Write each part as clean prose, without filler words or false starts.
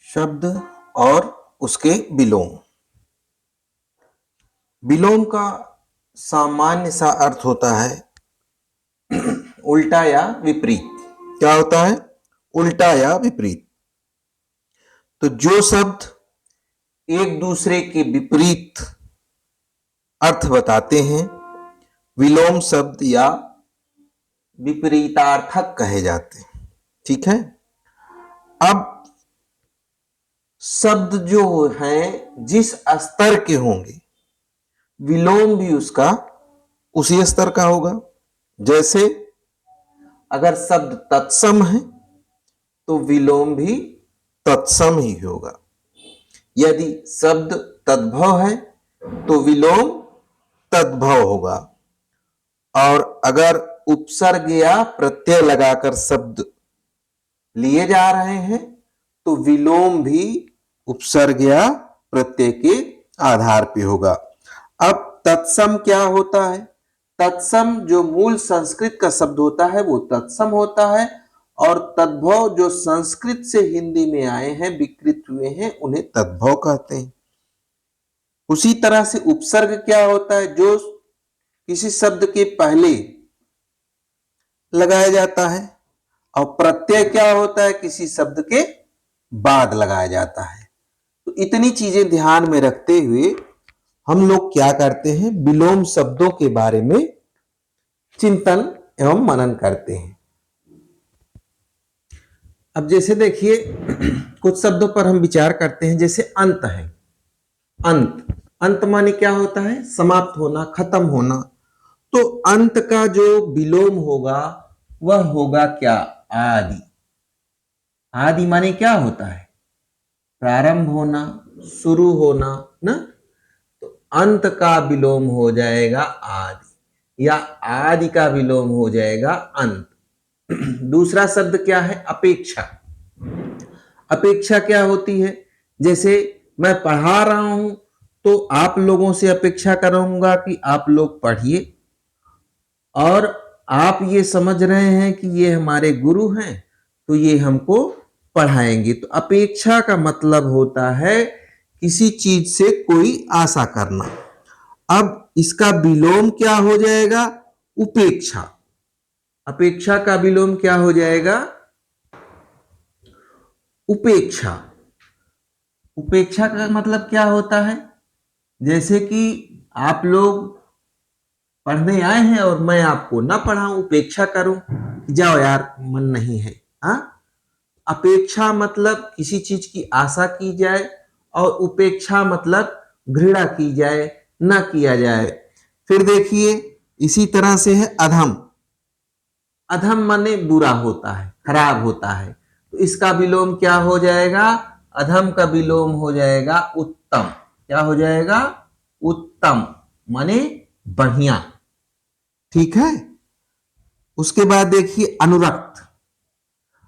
शब्द और उसके विलोम। विलोम का सामान्य सा अर्थ होता है उल्टा या विपरीत। क्या होता है? उल्टा या विपरीत। तो जो शब्द एक दूसरे के विपरीत अर्थ बताते हैं विलोम शब्द या विपरीतार्थक कहे जाते हैं। ठीक है। अब शब्द जो हैं जिस स्तर के होंगे विलोम भी उसका उसी स्तर का होगा। जैसे अगर शब्द तत्सम है तो विलोम भी तत्सम ही होगा। यदि शब्द तद्भव है तो विलोम तद्भव होगा। और अगर उपसर्ग या प्रत्यय लगाकर शब्द लिए जा रहे हैं तो विलोम भी उपसर्ग या प्रत्यय के आधार पे होगा। अब तत्सम क्या होता है? तत्सम जो मूल संस्कृत का शब्द होता है वो तत्सम होता है, और तद्भव जो संस्कृत से हिंदी में आए हैं विकृत हुए हैं उन्हें तद्भव कहते हैं। उसी तरह से उपसर्ग क्या होता है? जो किसी शब्द के पहले लगाया जाता है, और प्रत्यय क्या होता है? किसी शब्द के बाद लगाया जाता है। तो इतनी चीजें ध्यान में रखते हुए हम लोग क्या करते हैं? विलोम शब्दों के बारे में चिंतन एवं मनन करते हैं। अब जैसे देखिए कुछ शब्दों पर हम विचार करते हैं। जैसे अंत है। अंत, अंत माने क्या होता है? समाप्त होना, खत्म होना। तो अंत का जो विलोम होगा वह होगा क्या? आदि। आदि माने क्या होता है? प्रारंभ होना, शुरू होना ना। तो अंत का विलोम हो जाएगा आदि, या आदि का विलोम हो जाएगा अंत। दूसरा शब्द क्या है? अपेक्षा। अपेक्षा क्या होती है? जैसे मैं पढ़ा रहा हूं तो आप लोगों से अपेक्षा करूंगा कि आप लोग पढ़िए, और आप ये समझ रहे हैं कि ये हमारे गुरु हैं तो ये हमको पढ़ाएंगे। तो अपेक्षा का मतलब होता है किसी चीज से कोई आशा करना। अब इसका विलोम क्या हो जाएगा? उपेक्षा। अपेक्षा का विलोम क्या हो जाएगा? उपेक्षा। उपेक्षा का मतलब क्या होता है? जैसे कि आप लोग पढ़ने आए हैं और मैं आपको ना पढ़ाऊं, उपेक्षा करूं, जाओ यार मन नहीं है। हाँ, अपेक्षा मतलब किसी चीज की आशा की जाए, और उपेक्षा मतलब घृणा की जाए, ना किया जाए। फिर देखिए इसी तरह से है अधम। अधम माने बुरा होता है, खराब होता है। तो इसका विलोम क्या हो जाएगा? अधम का विलोम हो जाएगा उत्तम। क्या हो जाएगा? उत्तम माने बढ़िया। ठीक है। उसके बाद देखिए अनुरक्त।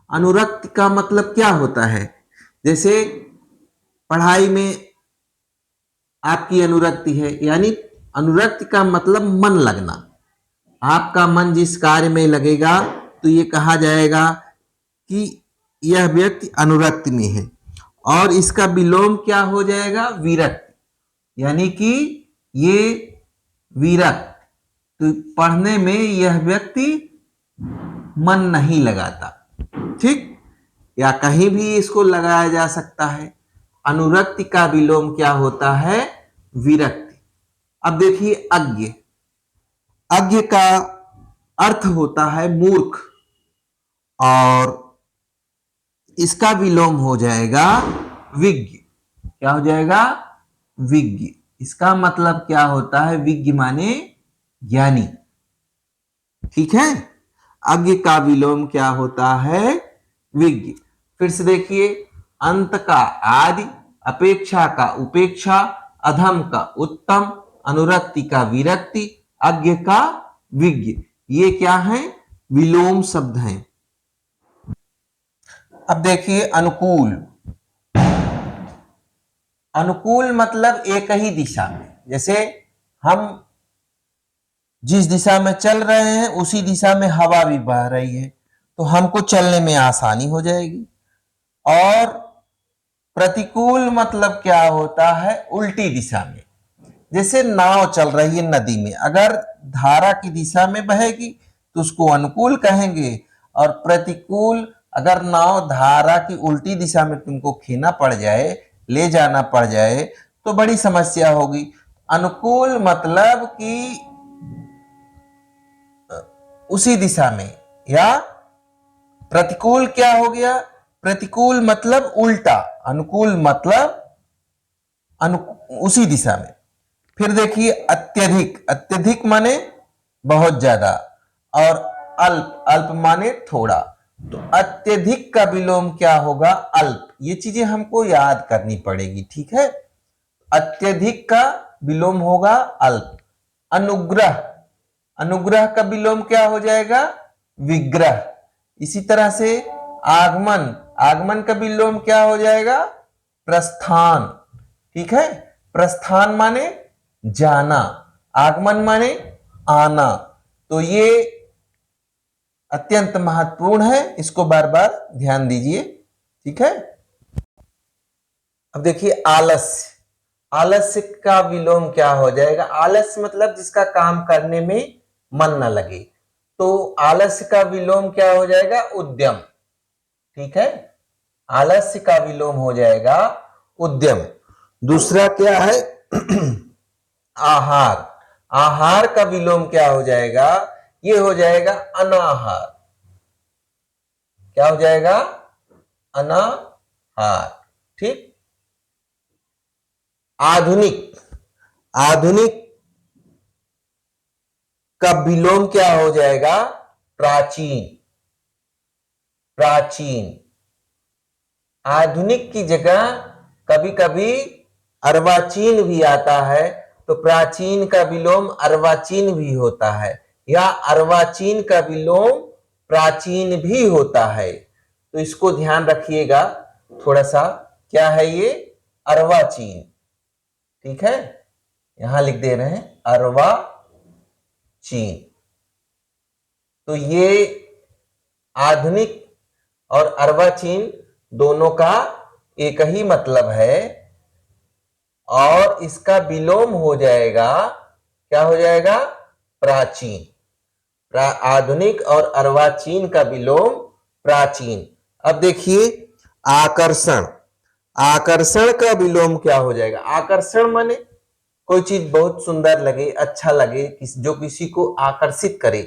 अनुरक्त का मतलब क्या होता है? जैसे पढ़ाई में आपकी अनुरक्ति है, यानी अनुरक्ति का मतलब मन लगना। आपका मन जिस कार्य में लगेगा तो ये कहा जाएगा कि यह व्यक्ति अनुरक्ति में है। और इसका विलोम क्या हो जाएगा? विरक्त, यानी कि ये विरक्त, तो पढ़ने में यह व्यक्ति मन नहीं लगाता। ठीक, या कहीं भी इसको लगाया जा सकता है। अनुरक्ति का विलोम क्या होता है? विरक्ति। अब देखिए अज्ञ। अज्ञ का अर्थ होता है मूर्ख, और इसका विलोम हो जाएगा विज्ञ। क्या हो जाएगा? विज्ञ। इसका मतलब क्या होता है? विज्ञ माने ज्ञानी। ठीक है। अज्ञ का विलोम क्या होता है? विज्ञ। फिर से देखिए अंत का आदि, अपेक्षा का उपेक्षा, अधम का उत्तम, अनुरक्ति का विरक्ति, अज्ञ का विज्ञ। ये क्या है? विलोम शब्द हैं। अब देखिए अनुकूल। अनुकूल मतलब एक ही दिशा में। जैसे हम जिस दिशा में चल रहे हैं उसी दिशा में हवा भी बह रही है तो हमको चलने में आसानी हो जाएगी। और प्रतिकूल मतलब क्या होता है? उल्टी दिशा में। जैसे नाव चल रही है नदी में, अगर धारा की दिशा में बहेगी तो उसको अनुकूल कहेंगे, और प्रतिकूल अगर नाव धारा की उल्टी दिशा में तुमको खेना पड़ जाए, ले जाना पड़ जाए, तो बड़ी समस्या होगी। अनुकूल मतलब कि उसी दिशा में, या प्रतिकूल क्या हो गया? प्रतिकूल मतलब उल्टा, अनुकूल मतलब उसी दिशा में। फिर देखिए अत्यधिक, अत्यधिक माने बहुत ज्यादा, और अल्प, अल्प माने थोड़ा। तो अत्यधिक का विलोम क्या होगा? अल्प। ये चीजें हमको याद करनी पड़ेगी, ठीक है। अत्यधिक का विलोम होगा अल्प। अनुग्रह, अनुग्रह का विलोम क्या हो जाएगा? विग्रह। इसी तरह से आगमन, आगमन का विलोम क्या हो जाएगा? प्रस्थान, ठीक है। प्रस्थान माने जाना, आगमन माने आना। तो ये अत्यंत महत्वपूर्ण है, इसको बार बार ध्यान दीजिए, ठीक है। अब देखिए आलस्य, आलस्य का विलोम क्या हो जाएगा? आलस्य मतलब जिसका काम करने में मन न लगे, तो आलस्य का विलोम क्या हो जाएगा? उद्यम, ठीक है। आलस्य का विलोम हो जाएगा उद्यम। दूसरा क्या है? आहार, आहार का विलोम क्या हो जाएगा? ये हो जाएगा अनाहार। क्या हो जाएगा? अनाहार, ठीक। आधुनिक, आधुनिक का विलोम क्या हो जाएगा? प्राचीन, प्राचीन। आधुनिक की जगह कभी कभी अर्वाचीन भी आता है, तो प्राचीन का विलोम अर्वाचीन भी होता है, या अर्वाचीन का विलोम प्राचीन भी होता है। तो इसको ध्यान रखिएगा थोड़ा सा। क्या है ये? अर्वाचीन, ठीक है। यहां लिख दे रहे हैं अर्वाचीन। तो ये आधुनिक और अर्वाचीन दोनों का एक ही मतलब है, और इसका विलोम हो जाएगा, क्या हो जाएगा? प्राचीन। आधुनिक और अर्वाचीन का विलोम प्राचीन। अब देखिए आकर्षण, आकर्षण का विलोम क्या हो जाएगा? आकर्षण माने कोई चीज बहुत सुंदर लगे, अच्छा लगे, जो किसी को आकर्षित करे,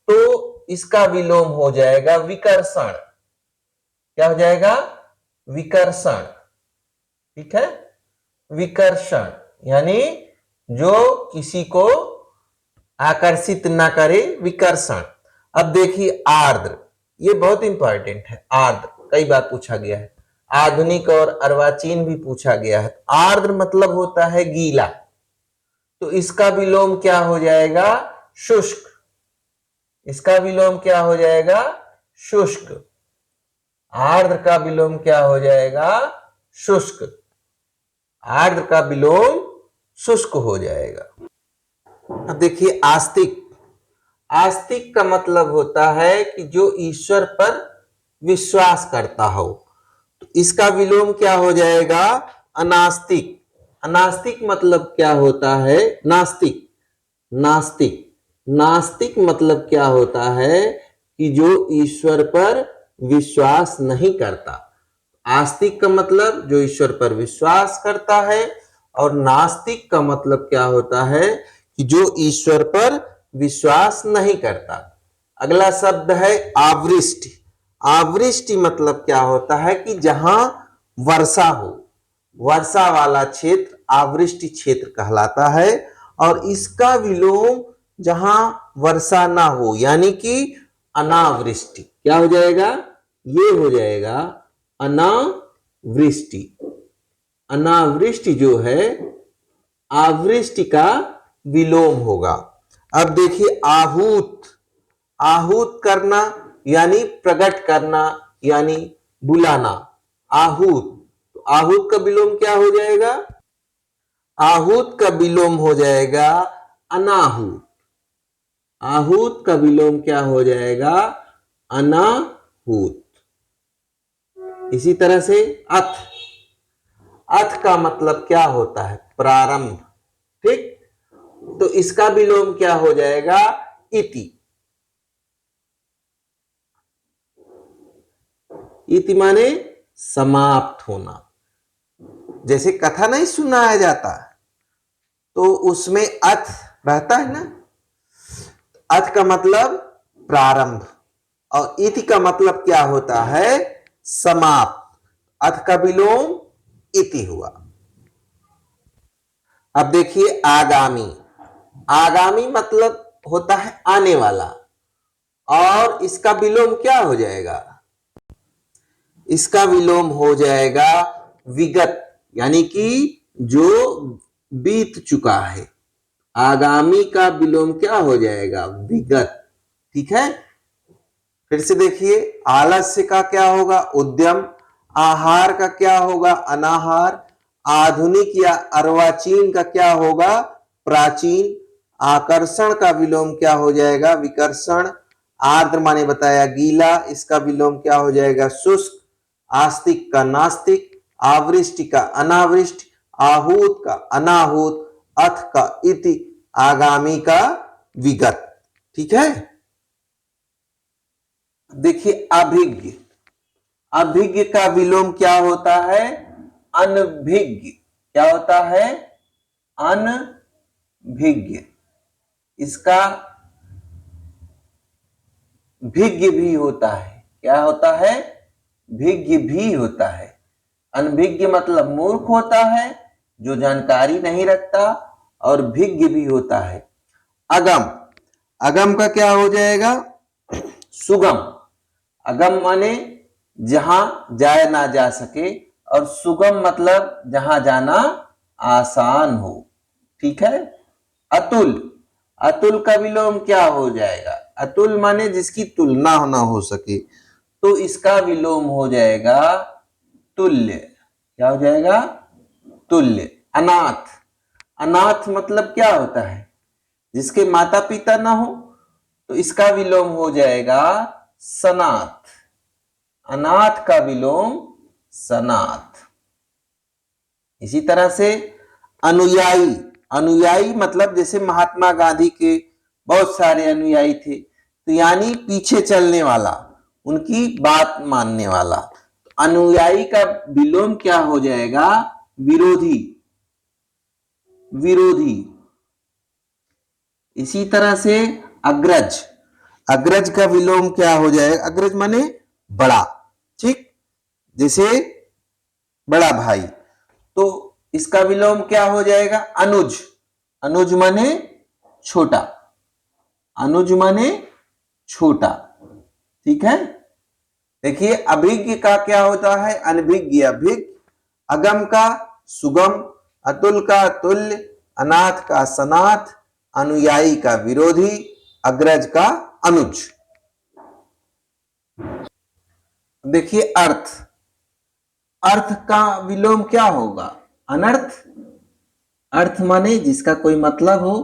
तो इसका विलोम हो जाएगा विकर्षण। क्या हो जाएगा? विकर्षण, ठीक है। विकर्षण यानी जो किसी को आकर्षित ना करे, विकर्षण। अब देखिए आर्द्र, ये बहुत इंपॉर्टेंट है। आर्द्र कई बार पूछा गया है, आधुनिक और अर्वाचीन भी पूछा गया है। आर्द्र मतलब होता है गीला, तो इसका विलोम क्या हो जाएगा? शुष्क। इसका विलोम क्या हो जाएगा? शुष्क। आर्द्र का विलोम क्या हो जाएगा? शुष्क। आर्द्र का विलोम शुष्क हो जाएगा। अब देखिए आस्तिक, आस्तिक का मतलब होता है कि जो ईश्वर पर विश्वास करता हो, तो इसका विलोम क्या हो जाएगा? अनास्तिक। अनास्तिक मतलब क्या होता है? नास्तिक, नास्तिक। नास्तिक मतलब क्या होता है? कि जो ईश्वर पर विश्वास नहीं करता। आस्तिक का मतलब जो ईश्वर पर विश्वास करता है, और नास्तिक का मतलब क्या होता है? कि जो ईश्वर पर विश्वास नहीं करता। अगला शब्द है आवृष्टि। आवृष्टि मतलब क्या होता है? कि जहां वर्षा हो, वर्षा वाला क्षेत्र आवृष्टि क्षेत्र कहलाता है, और इसका विलोम जहां वर्षा ना हो, यानी कि अनावृष्टि। क्या हो जाएगा? ये हो जाएगा अनावृष्टि। अनावृष्टि जो है आवृष्टि का विलोम होगा। अब देखिए आहूत, आहूत करना यानी प्रकट करना, यानी बुलाना, आहूत। तो आहूत का विलोम क्या हो जाएगा? आहूत का विलोम हो जाएगा अनाहूत। आहूत का विलोम क्या हो जाएगा? अनाहूत। इसी तरह से अथ, अथ का मतलब क्या होता है? प्रारंभ। ठीक, तो इसका विलोम क्या हो जाएगा? इति। इति माने समाप्त होना। जैसे कथा नहीं सुनाया जाता तो उसमें अथ रहता है ना, अथ का मतलब प्रारंभ और इति का मतलब क्या होता है? समाप्त। अथ का विलोम इति हुआ। अब देखिए आगामी। आगामी मतलब होता है आने वाला, और इसका विलोम क्या हो जाएगा? इसका विलोम हो जाएगा विगत, यानी कि जो बीत चुका है। आगामी का विलोम क्या हो जाएगा? विगत। ठीक है, फिर से देखिए, आलस्य का क्या होगा? उद्यम। आहार का क्या होगा? अनाहार। आधुनिक या अर्वाचीन का क्या होगा? प्राचीन। आकर्षण का विलोम क्या हो जाएगा? विकर्षण। आर्द्र माने बताया गीला, इसका विलोम क्या हो जाएगा? शुष्क। आस्तिक का नास्तिक। आवृष्टि का अनावृष्ट। आहूत का अनाहूत। अथ का इति। आगामी का विगत। ठीक है, देखिए अभिज्ञ। अभिज्ञ का विलोम क्या होता है? अनभिज्ञ। क्या होता है? अनभिज्ञ। इसका भिज्ञ भी होता है। क्या होता है? भिज्ञ भी होता है। अनभिज्ञ मतलब मूर्ख होता है, जो जानकारी नहीं रखता, और भिज्ञ भी होता है। अगम। अगम का क्या हो जाएगा? सुगम। अगम माने जहां जाया ना जा सके, और सुगम मतलब जहां जाना आसान हो। ठीक है, अतुल। अतुल का विलोम क्या हो जाएगा? अतुल माने जिसकी तुलना ना हो सके, तो इसका विलोम हो जाएगा तुल्य। क्या हो जाएगा? तुल्य। अनाथ। अनाथ मतलब क्या होता है? जिसके माता पिता ना हो, तो इसका विलोम हो जाएगा सनाथ। अनाथ का विलोम सनाथ। इसी तरह से अनुयायी। अनुयायी मतलब जैसे महात्मा गांधी के बहुत सारे अनुयायी थे, तो यानी पीछे चलने वाला, उनकी बात मानने वाला। तो अनुयायी का विलोम क्या हो जाएगा? विरोधी। विरोधी। इसी तरह से अग्रज। अग्रज का विलोम क्या हो जाएगा? अग्रज माने बड़ा। ठीक, जैसे बड़ा भाई, तो इसका विलोम क्या हो जाएगा? अनुज। अनुज माने छोटा। अनुज माने छोटा। ठीक है, देखिए अभिज्ञ का क्या होता है? अनभिज्ञ अभिज्ञ। अगम का सुगम। अतुल का तुल्य। अनाथ का सनाथ। अनुयायी का विरोधी। अग्रज का अनुज। देखिए अर्थ। अर्थ का विलोम क्या होगा? अनर्थ। अर्थ माने जिसका कोई मतलब हो,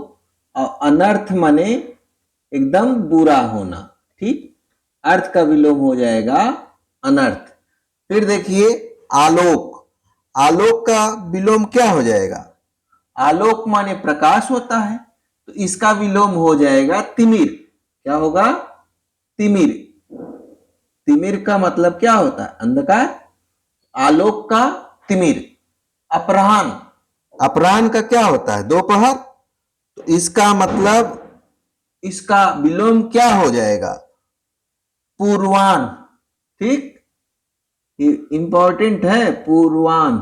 और अनर्थ माने एकदम बुरा होना। ठीक, अर्थ का विलोम हो जाएगा अनर्थ। फिर देखिए आलोक। आलोक का विलोम क्या हो जाएगा? आलोक माने प्रकाश होता है, तो इसका विलोम हो जाएगा तिमिर। क्या होगा? तिमिर। तिमिर का मतलब क्या होता है? अंधकार। आलोक का तिमिर। अपराह्न। अपराह्न का क्या होता है? दोपहर। तो इसका मतलब, इसका विलोम क्या हो जाएगा? पूर्वाह्न। ठीक, इंपॉर्टेंट है पूर्वाह्न।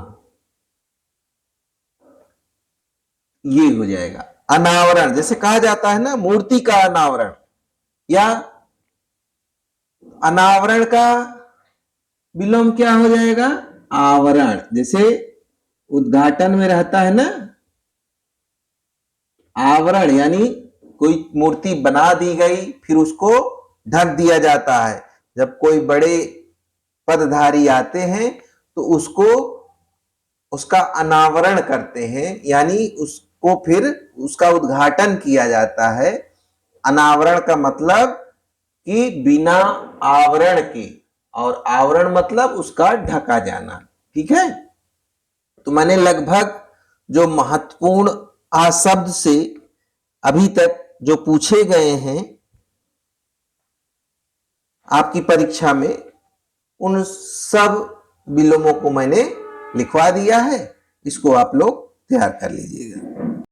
ये हो जाएगा अनावरण। जैसे कहा जाता है ना, मूर्ति का अनावरण, या अनावरण का विलोम क्या हो जाएगा? आवरण। जैसे उद्घाटन में रहता है ना आवरण, यानी कोई मूर्ति बना दी गई, फिर उसको ढक दिया जाता है। जब कोई बड़े पदधारी आते हैं तो उसको, उसका अनावरण करते हैं, यानी उसको फिर उसका उद्घाटन किया जाता है। अनावरण का मतलब कि बिना आवरण के, और आवरण मतलब उसका ढका जाना। ठीक है, तो मैंने लगभग जो महत्वपूर्ण आ शब्द से अभी तक जो पूछे गए हैं आपकी परीक्षा में, उन सब विलोमों को मैंने लिखवा दिया है। इसको आप लोग तैयार कर लीजिएगा।